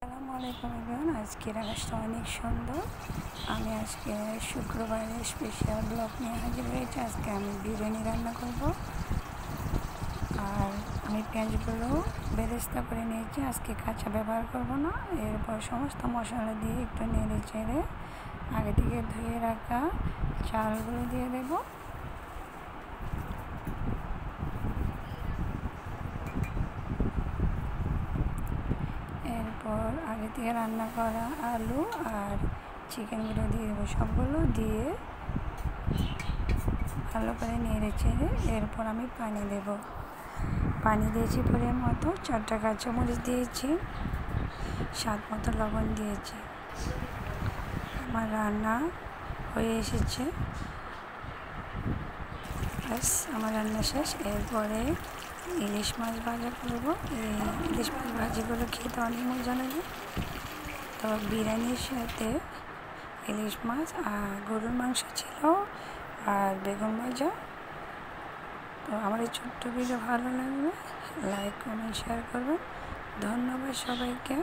আসসালামু আলাইকুম এভরিওয়ান। আজকের আকাশটা অনেক সুন্দর। আমি আজকে শুক্রবারের স্পেশাল ব্লগ নিয়ে হাজির হয়েছি। আজকে আমি বিরিয়ানি রান্না করব। আর আমি পেঁয়াজগুলো বেরেস্তা করে নিয়েছি, আজকে কাঁচা ব্যবহার করব না। এরপর সমস্ত মশলা দিয়ে একটু নেড়ে চেড়ে আগে থেকে ধুয়ে রাখা চালগুলো দিয়ে দেব। এরপর আগে থেকে রান্না করা আলু আর চিকেনগুলো দিয়ে দেবো। সবগুলো দিয়ে ভালো করে নেড়ে চেড়ে এরপর আমি পানি দেব। পানি দিয়েছি পরিমাণ মতো, 4টা কাঁচামরিচ দিয়েছি, স্বাদ মতো লবণ দিয়েছি। আমার রান্না হয়ে এসেছে, ব্যাস আমার রান্না শেষ। এরপরে ইলিশ মাছ ভাজা করব। এই ইলিশ মাছ ভাজিগুলো খেতে অনেক মজা লাগে। তো বিরিয়ানির সাথে ইলিশ মাছ আর গরুর মাংস ছিল আর বেগুন ভাজা। তো আমার এই ছোট্ট ভিডিও ভালো লাগলে লাইক কমেন্ট শেয়ার করবেন। ধন্যবাদ সবাইকে।